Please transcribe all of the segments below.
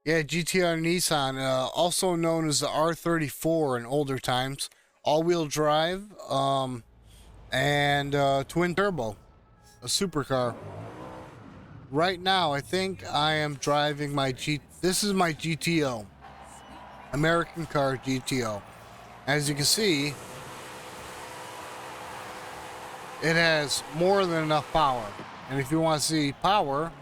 Yeah, GTR Nissan, also known as the R34 in older times, all-wheel drive, and twin turbo, a supercar. Right now, I think I am driving my This is my GTO, American Car GTO. As you can see, it has more than enough power. And if you want to see power,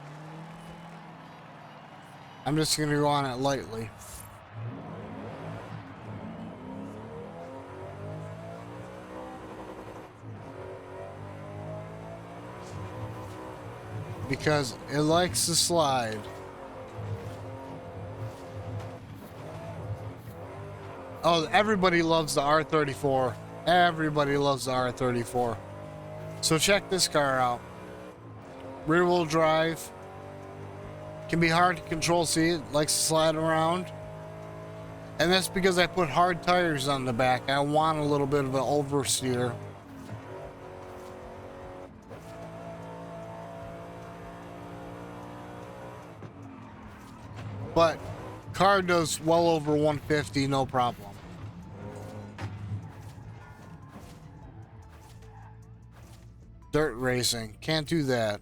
I'm just going to go on it lightly. Because it likes to slide. Oh, everybody loves the R34. Everybody loves the R34. So check this car out. Rear wheel drive. Can be hard to control, see it likes to slide around. And that's because I put hard tires on the back. I want a little bit of an oversteer. But car does well over 150, no problem. Dirt racing, can't do that.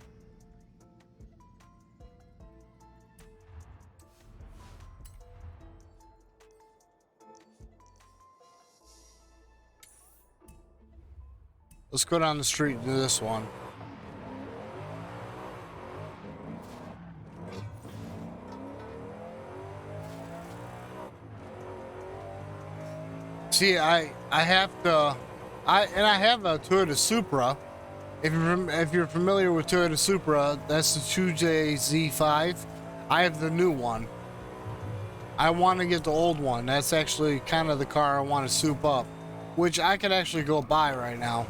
Let's go down the street and do this one. See, I have to, I have a Toyota Supra. If you're familiar with Toyota Supra, that's the 2JZ5. I have the new one. I want to get the old one. That's actually kind of the car I want to soup up, which I could actually go buy right now.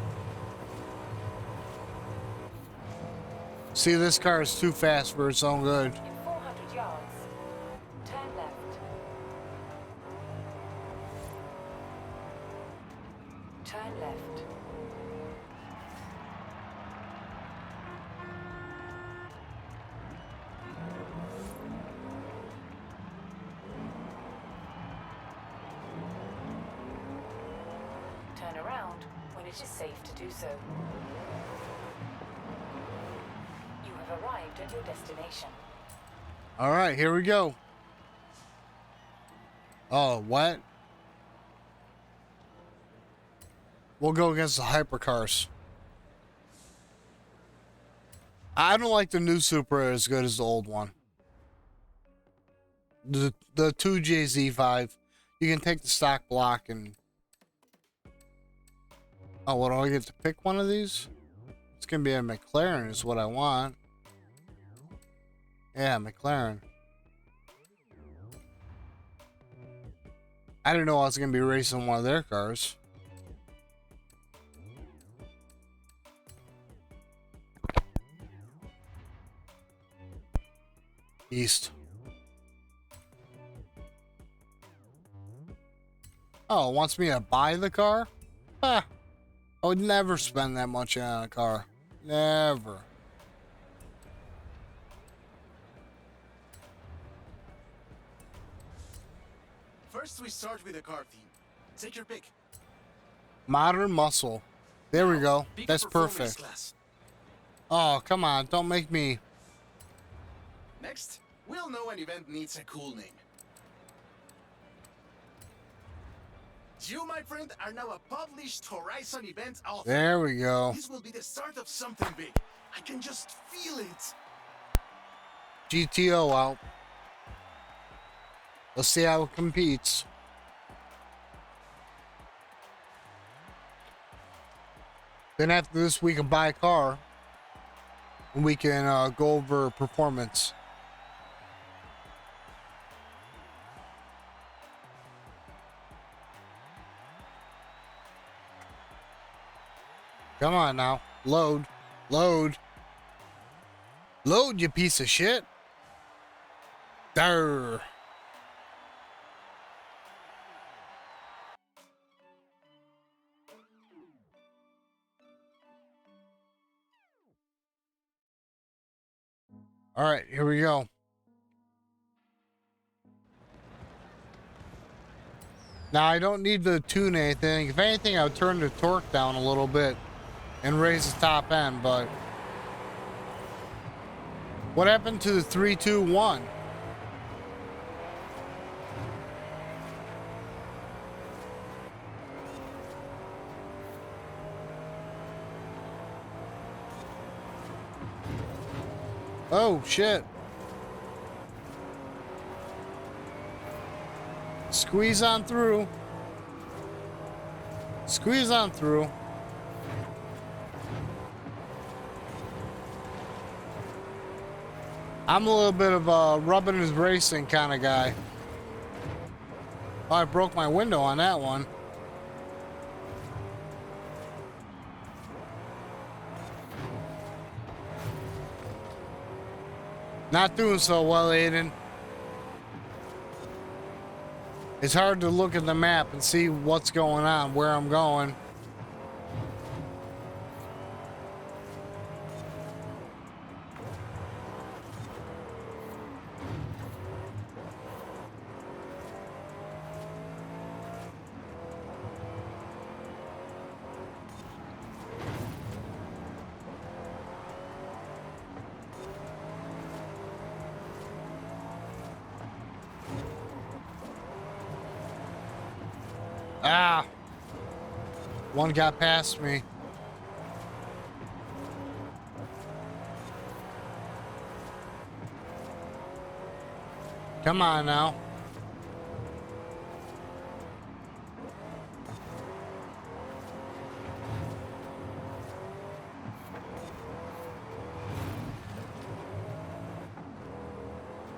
See, this car is too fast for its own good. In 400 yards, turn left. Turn left. Turn around when it is safe to do so. You have arrived at your destination. All right, here we go. Oh, what? We'll go against the hypercars. I don't like the new Supra as good as the old one. The 2JZ5. You can take the stock block and... Oh, what do I get to pick one of these? It's gonna be a McLaren is what I want. Yeah, McLaren. I didn't know I was gonna be racing one of their cars. East. Oh, it wants me to buy the car? Ah, I would never spend that much on a car. Never. First, we start with the car theme. Take your pick. Modern muscle. There we go. Pick a That's performance perfect. class. Oh, come on. Don't make me. Next, we'll know an event needs a cool name. You, my friend, are now a published Horizon event author. There we go. This will be the start of something big. I can just feel it. GTO out. Let's see how it competes. Then after this, we can buy a car. And we can go over performance. Come on now. Load. Load. Load, you piece of shit. Durr. All right, here we go. Now, I don't need to tune anything. If anything, I would turn the torque down a little bit and raise the top end, but... What happened to the 321? Oh, shit. Squeeze on through. Squeeze on through. I'm a little bit of a rubbing his racing kind of guy. Oh, I broke my window on that one. Not doing so well, Aiden. It's hard to look at the map and see what's going on, where I'm going. Ah! One got past me. Come on now.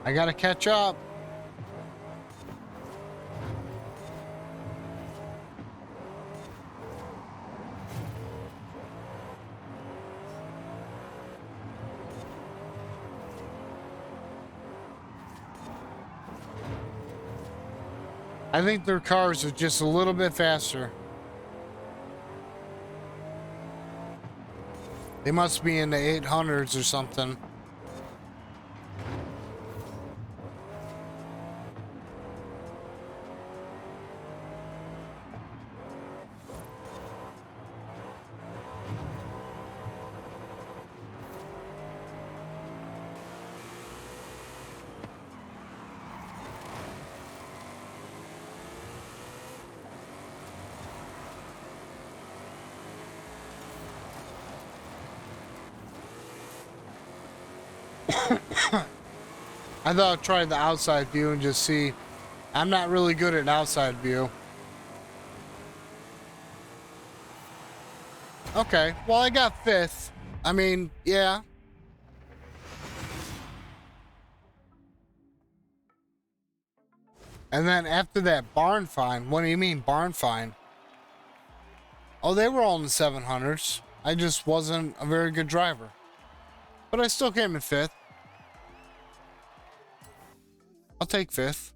I gotta catch up. I think their cars are just a little bit faster. They must be in the 800s or something. I thought I'd try the outside view and just see. I'm not really good at outside view. Okay, well, I got 5th. I mean, yeah. And then after that, barn find. What do you mean, barn find? Oh, they were all in the 700s. I just wasn't a very good driver. But I still came in 5th. I'll take 5th.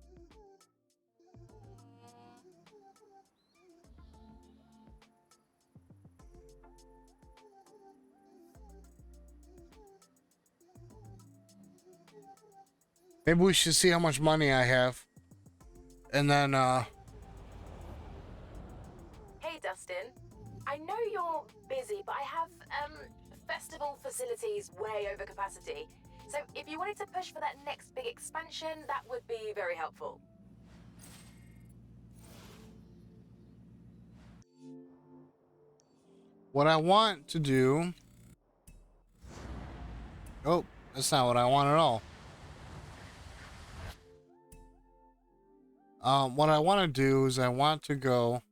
Maybe we should see how much money I have. And then, Hey, Dustin. I know you're busy, but I have, festival facilities way over capacity. So if you wanted to push for that next big expansion, that would be very helpful. what I want to do... Oh, that's not what I want at all. What I want to do is I want to go...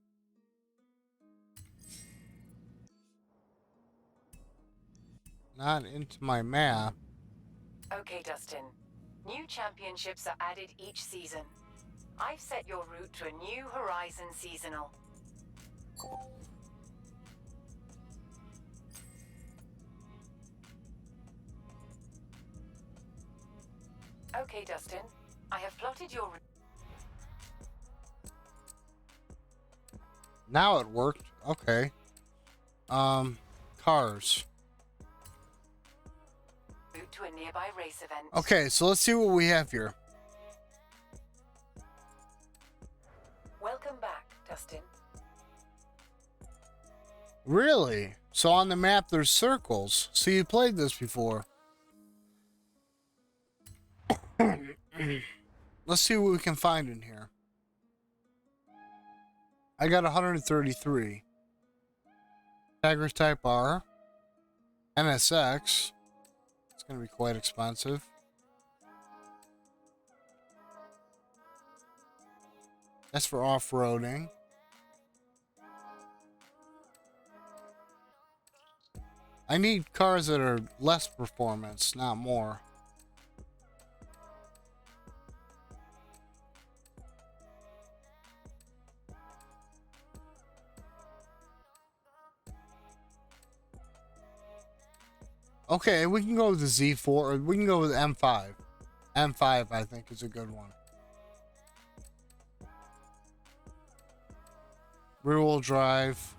Not into my map. Okay, Dustin. New championships are added each season. I've set your route to a new Horizon seasonal. Okay, Dustin. I have plotted your route. Now it worked. Okay. Cars. To a nearby race event. Okay, so let's see what we have here. Welcome back. Dustin. Really? So on the map there's circles. So you played this before. Let's see what we can find in here. I got 133. Tiger Type R. NSX. It's going to be quite expensive. That's for off-roading. I need cars that are less performance, not more. Okay, we can go with the Z4, or we can go with M5. M5, I think, is a good one. Rear-wheel drive.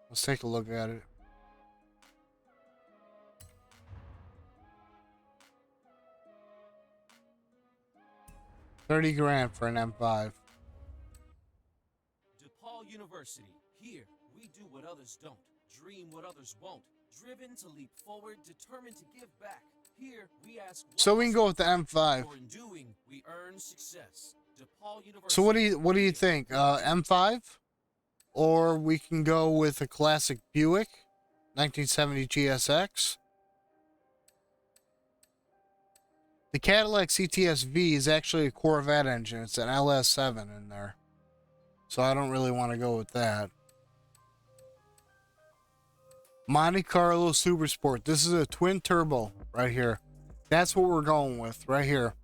Let's take a look at it. $30 grand for an M5. DePaul University. Here, we do what others don't. Dream what others won't. Driven to leap forward, determined to give back. Here, we ask. So we can go with the M5. For in doing, we earn success. DePaul University. So what do you think? M5, or we can go with a classic Buick, 1970 GSX. The Cadillac CTS-V is actually a Corvette engine. It's an LS7 in there, so I don't really want to go with that. Monte Carlo Super Sport. This is a twin turbo right here. That's what we're going with right here.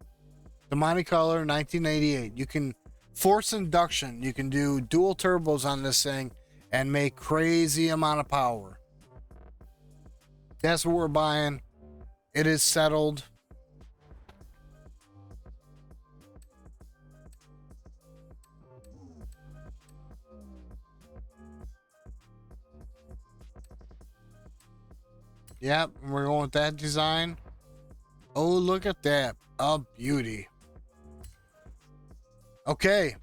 The Monte Carlo 1988. You can force induction. You can do dual turbos on this thing and make crazy amount of power. That's what we're buying. It is settled. Yep, we're going with that design. Oh, look at that. A beauty. Okay.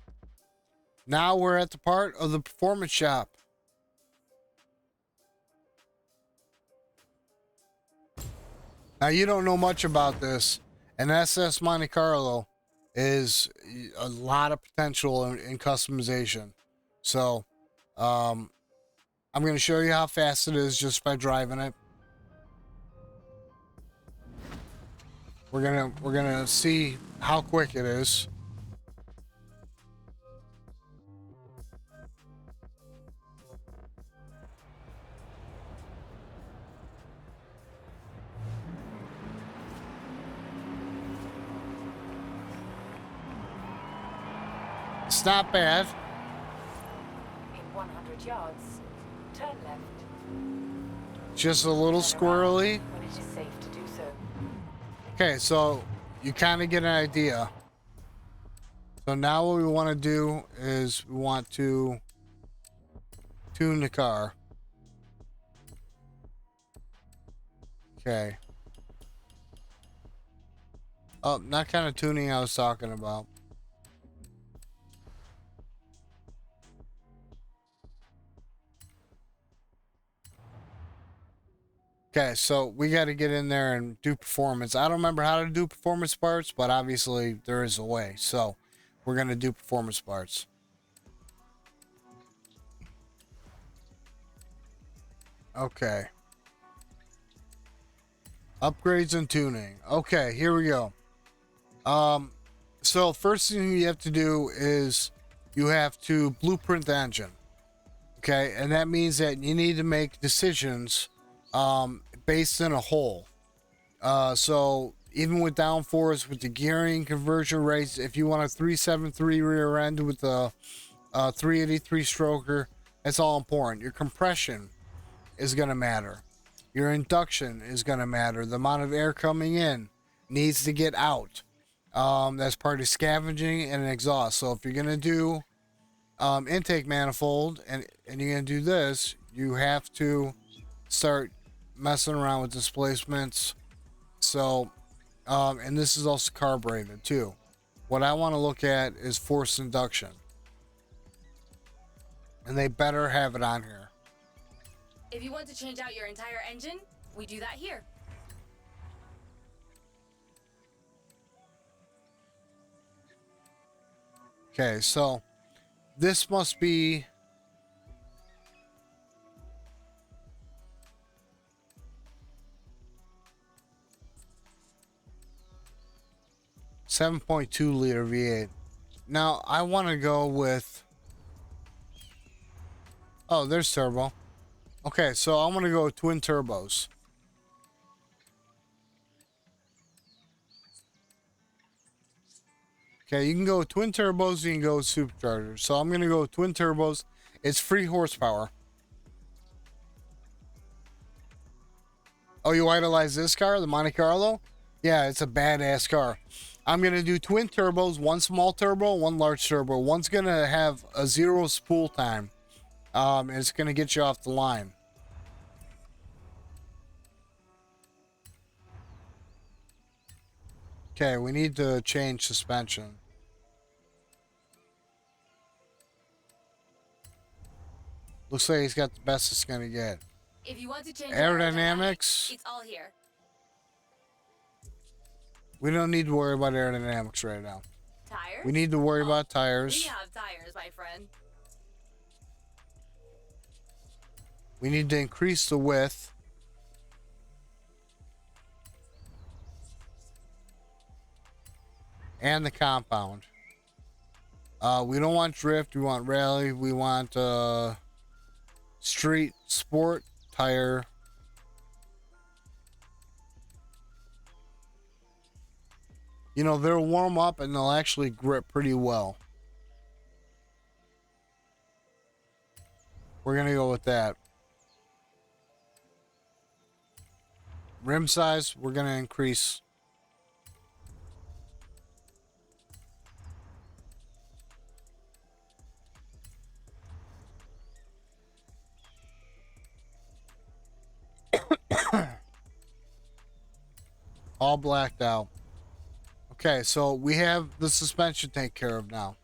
Now we're at the part of the performance shop. Now, you don't know much about this. An SS Monte Carlo is a lot of potential in customization. So, I'm going to show you how fast it is just by driving it. We're gonna see how quick it is. It's not bad. In 100 yards, turn left. Just a little squirrely. When it is safe to do so. Okay, so you kind of get an idea. So now what we want to do is we want to tune the car. Okay. Oh, not kind of tuning I was talking about. Okay, so we got to get in there and do performance. I don't remember how to do performance parts, but obviously there is a way. So we're going to do performance parts. Okay. Upgrades and tuning. Okay, here we go. So first thing you have to do is you have to blueprint the engine. Okay, and that means that you need to make decisions based in a whole. So even with downforce, with the gearing conversion rates, if you want a 373 rear end with a 383 stroker, that's all important. Your compression is going to matter. Your induction is going to matter. The amount of air coming in needs to get out. That's part of scavenging and exhaust. So if you're going to do intake manifold and you're going to do this, you have to start messing around with displacements. So and this is also carbureted too. What I want to look at is forced induction. And they better have it on here. If you want to change out your entire engine, we do that here. Okay, so this must be .2 liter V8. Now I want to go with. Oh, there's turbo. Okay, so I'm gonna go with twin turbos. Okay, you can go with twin turbos, you can go with superchargers. So I'm gonna go with twin turbos. It's free horsepower. Oh, you idolize this car, the Monte Carlo? Yeah, it's a badass car. I'm gonna do twin turbos, one small turbo, one large turbo. One's gonna have a 0 spool time. And it's gonna get you off the line. Okay, we need to change suspension. Looks like he's got the best it's gonna get. If you want to change Aerodynamics. it's all here. We don't need to worry about aerodynamics right now. Tires? We need to worry about We tires. have tires, my friend. We need to increase the width. And the compound. We don't want drift. We want rally. We want street sport tire. You know, they'll warm up and they'll actually grip pretty well. We're going to go with that. Rim size, we're going to increase. All blacked out. Okay, so we have the suspension taken care of now.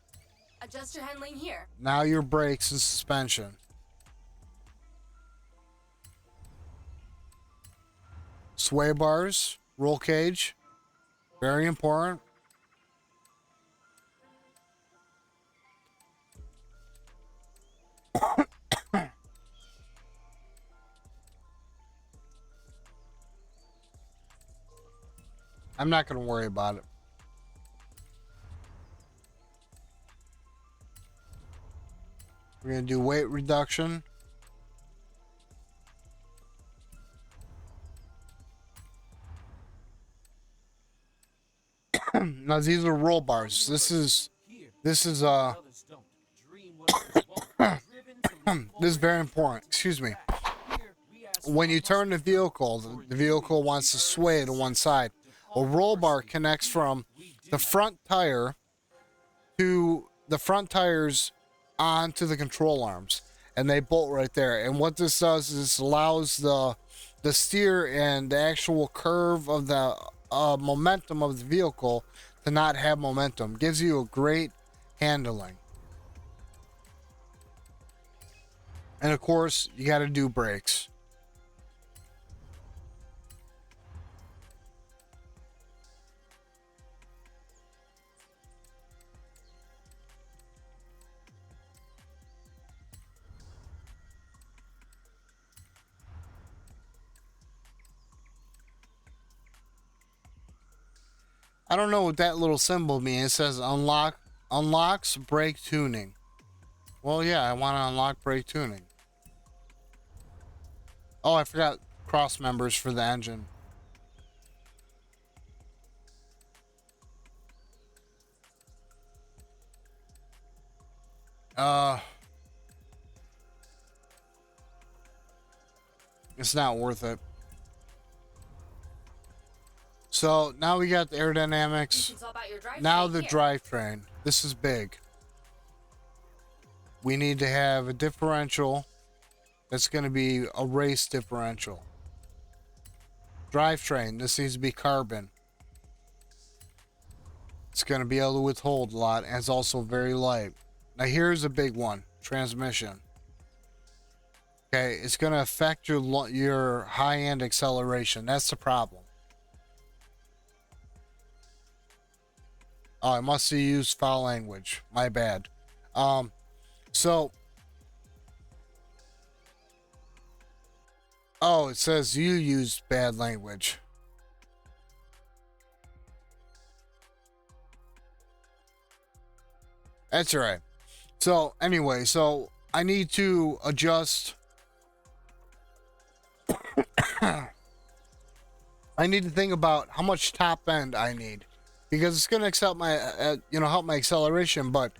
Adjust your handling here. Now your brakes and suspension. Sway bars, roll cage, very important. I'm not going to worry about it. We're going to do weight reduction. Now these are roll bars. This is this is very important. Excuse me. When you turn the vehicle wants to sway to one side. A roll bar connects from the front tire to the front tires onto the control arms, and they bolt right there. And what this does is this allows the steer and the actual curve of the momentum of the vehicle to not have momentum. Gives you a great handling. And of course, you got to do brakes. I don't know what that little symbol means. It says unlocks brake tuning. Well, yeah, I want to unlock brake tuning. Oh, I forgot cross members for the engine. It's not worth it. So now we got the aerodynamics. Now the drivetrain. This is big. We need to have a differential that's going to be a race differential. Drivetrain. This needs to be carbon. It's going to be able to withhold a lot, and it's also very light. Now here's a big one. Transmission. Okay, it's going to affect your high-end acceleration. That's the problem. Oh, I must have used foul language. My bad. So... Oh, it says you used bad language. That's right. So, anyway, so I need to adjust... I need to think about how much top end I need, because it's going to help my acceleration, but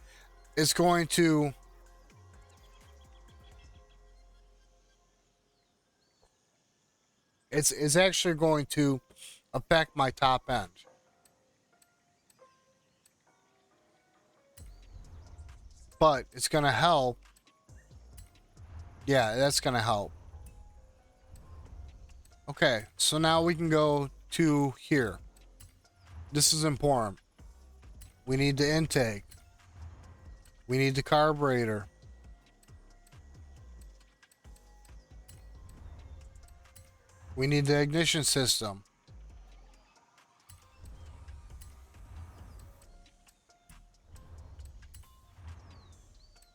it's going to it's actually going to affect my top end. But it's going to help. Yeah, that's going to help. Okay, so now we can go to here. This is important. We need the intake. We need the carburetor. We need the ignition system.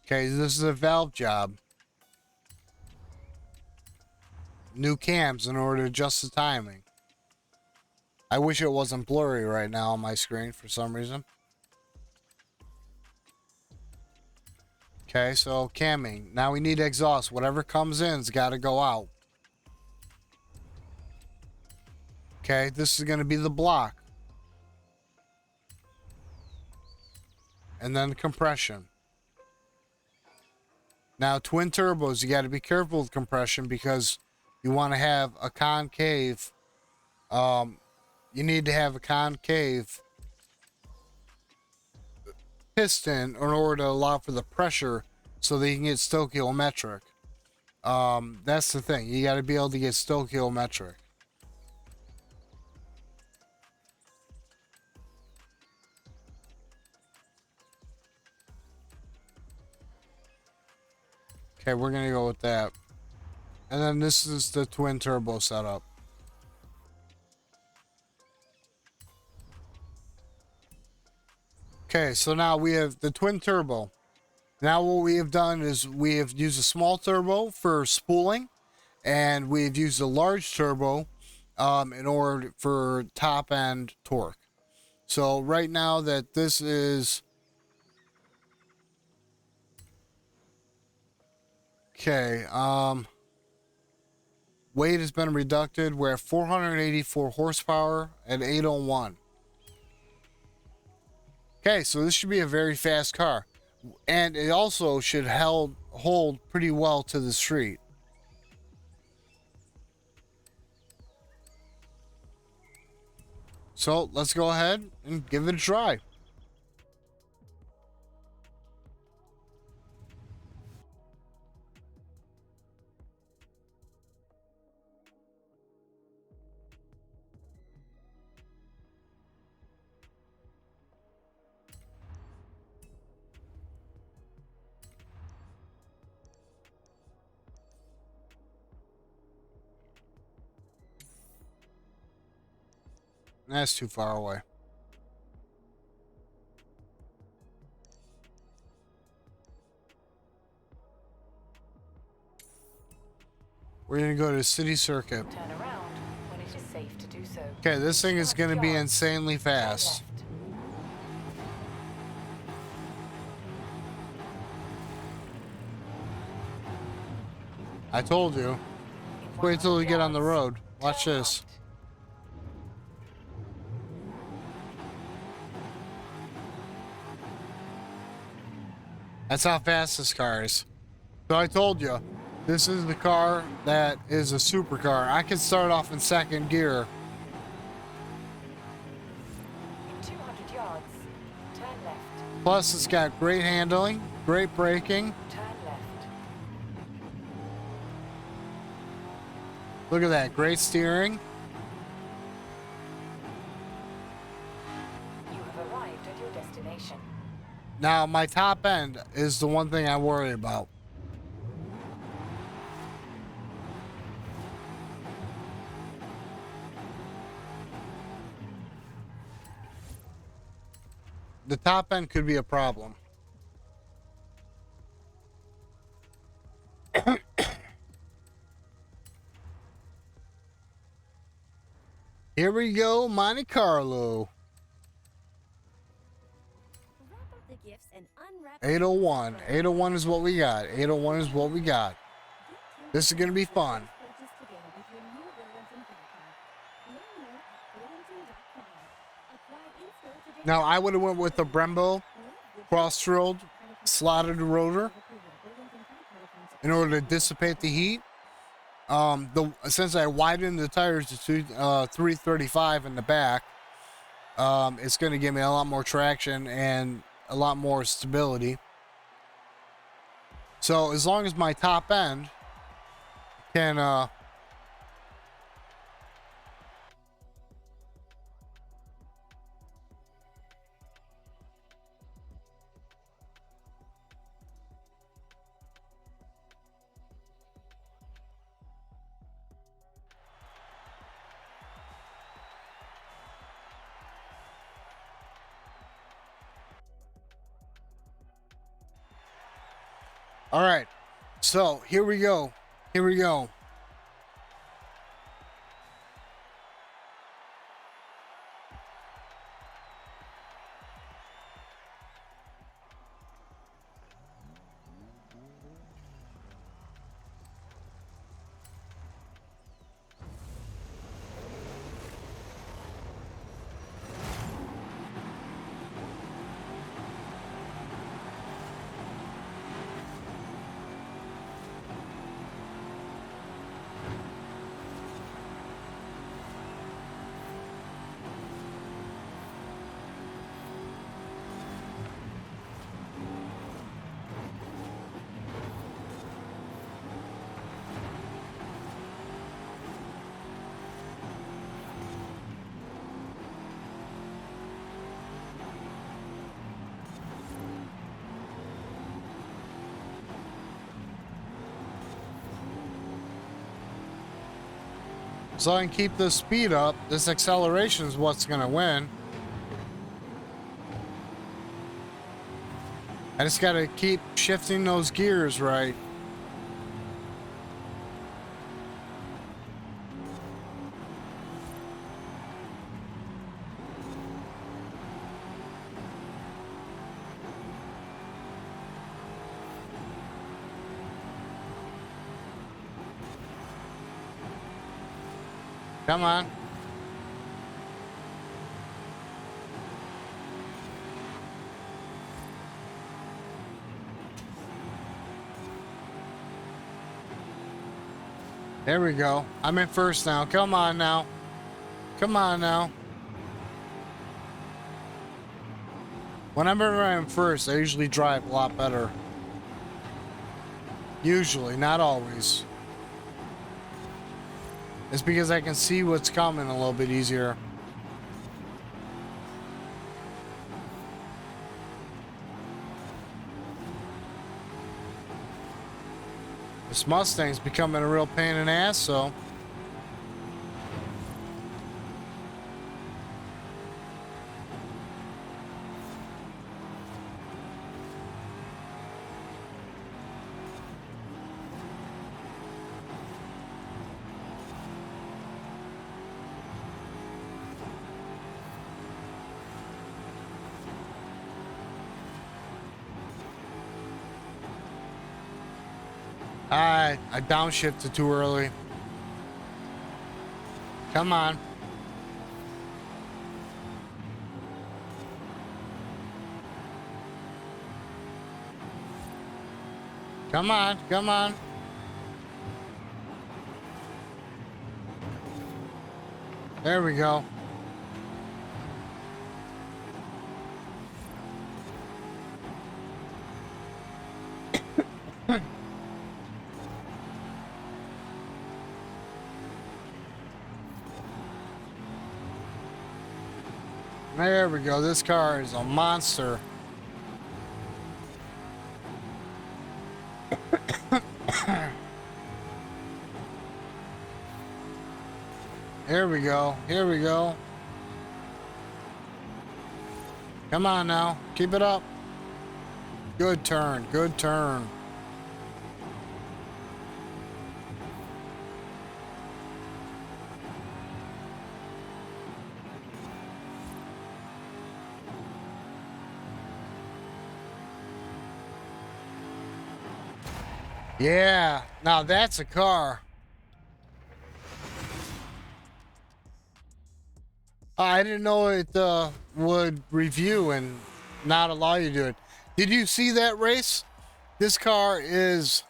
Okay, this is a valve job. New cams in order to adjust the timing. I wish it wasn't blurry right now on my screen for some reason. Okay, so camming. Now we need exhaust. Whatever comes in's got to go out. Okay, this is going to be the block. And then compression. Now, twin turbos, you got to be careful with compression because you want to have a concave. You need to have a concave piston in order to allow for the pressure so that you can get stoichiometric. That's the thing. You got to be able to get stoichiometric. Okay, we're going to go with that. And then this is the twin turbo setup. Okay, so now we have the twin turbo. Now what we have done is we have used a small turbo for spooling, and we have used a large turbo in order for top end torque. So right now that this is... Okay, weight has been reduced. We're at 484 horsepower at 801. Okay, so this should be a very fast car. And it also should hold pretty well to the street. So let's go ahead and give it a try. That's too far away. We're gonna go to City Circuit. Turn around when it is safe to do so. Okay, this thing is gonna be insanely fast. I told you. Wait till we get on the road. Watch this. That's how fast this car is. So I told you, this is the car that is a supercar. I can start off in second gear. In 200 yards, turn left. Plus, it's got great handling, great braking. Turn left. Look at that, great steering. You have arrived at your destination. Now, my top end is the one thing I worry about. the top end could be a problem. Here we go, Monte Carlo. Wrap up the gifts and unwrap 801. 801 is what we got. 801 is what we got. This is gonna be fun. purchase today with your new Burlington credit card. Learn more at Burlington.com. Apply in-store today. Now I would have went with the Brembo cross-drilled slotted rotor in order to dissipate the heat. Since I widened the tires to 335 in the back, it's going to give me a lot more traction and a lot more stability. So as long as my top end can all right, so here we go. Here we go. So I can keep the speed up. This acceleration is what's going to win. I just got to keep shifting those gears right. Come on. There we go. I'm in first now. Come on now. Come on now. Whenever I'm first, I usually drive a lot better. Usually, not always. It's because I can see what's coming a little bit easier. This Mustang's becoming a real pain in the ass, so. I downshifted too early. Come on. Come on, come on. There we go. There we go. This car is a monster. Here we go. Here we go. Come on now. Keep it up. Good turn. Good turn. Yeah. Now that's a car. I didn't know it would review and not allow you to do it. Did you see that race? This car is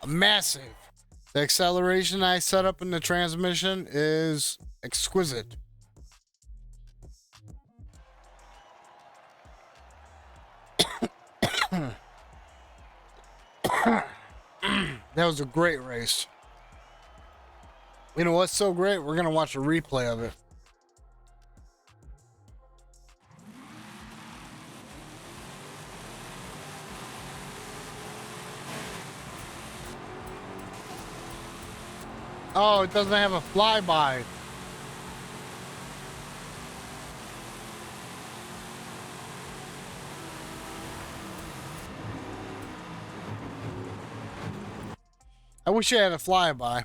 massive. The acceleration I set up in the transmission is exquisite. That was a great race. You know what's so great? We're going to watch a replay of it. Oh, it doesn't have a flyby. I wish it had a flyby.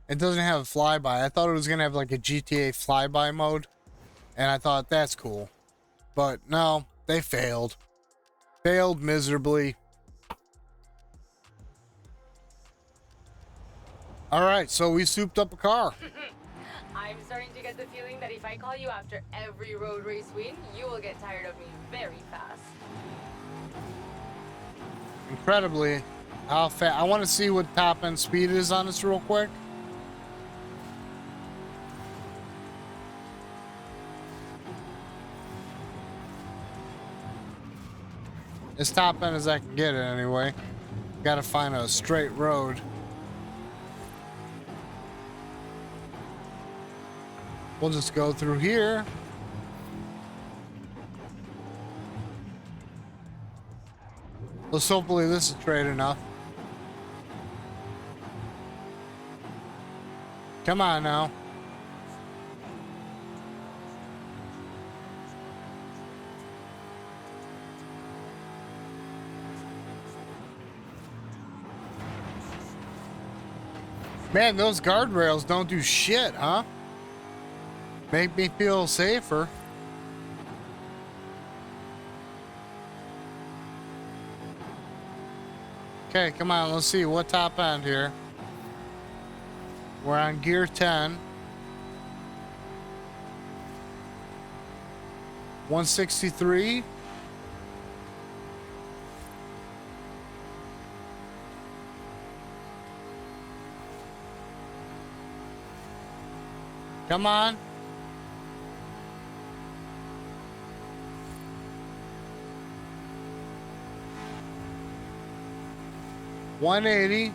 It doesn't have a flyby. I thought it was gonna have like a GTA flyby mode, and I thought that's cool. But no, they failed. Failed miserably. All right, so we souped up a car. I'm starting to get the feeling that if I call you after every road race win, you will get tired of me very fast. Incredibly, how fast. I want to see what top end speed is on this real quick. As top end as I can get it anyway. Gotta find a straight road. We'll just go through here. Let's hopefully this is straight enough. Come on now. Man, those guardrails don't do shit, huh? Make me feel safer. Okay, come on, let's see what top end here. We're on gear 10. 163. Come on. $180.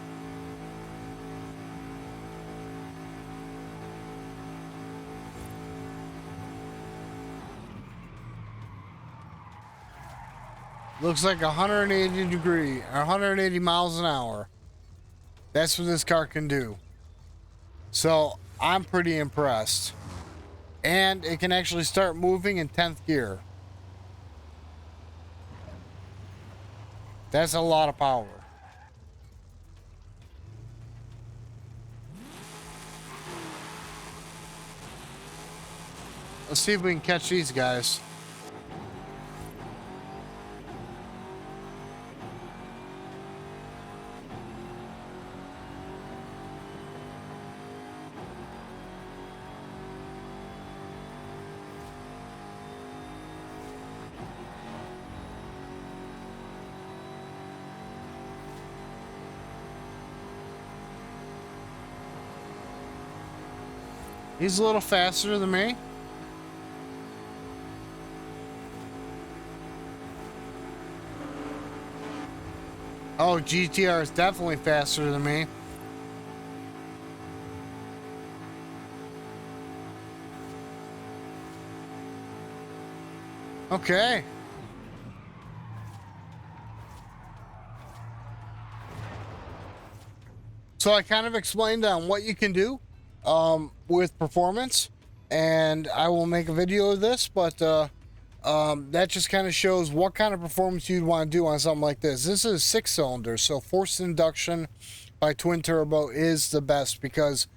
Looks like 180 degree, or 180 miles an hour. That's what this car can do. So I'm pretty impressed. And it can actually start moving in 10th gear. That's a lot of power. Let's see if we can catch these guys. He's a little faster than me. Oh, GTR is definitely faster than me. Okay. So I kind of explained on what you can do with performance, and I will make a video of this, but that just kind of shows what kind of performance you'd want to do on something like this. This is 6-cylinder, so forced induction by twin turbo is the best, because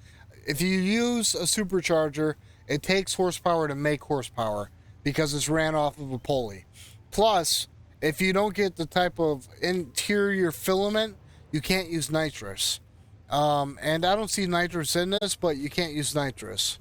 if you use a supercharger, it takes horsepower to make horsepower because it's ran off of a pulley. Plus, if you don't get the type of interior filament, you can't use nitrous. And I don't see nitrous in this, but you can't use nitrous.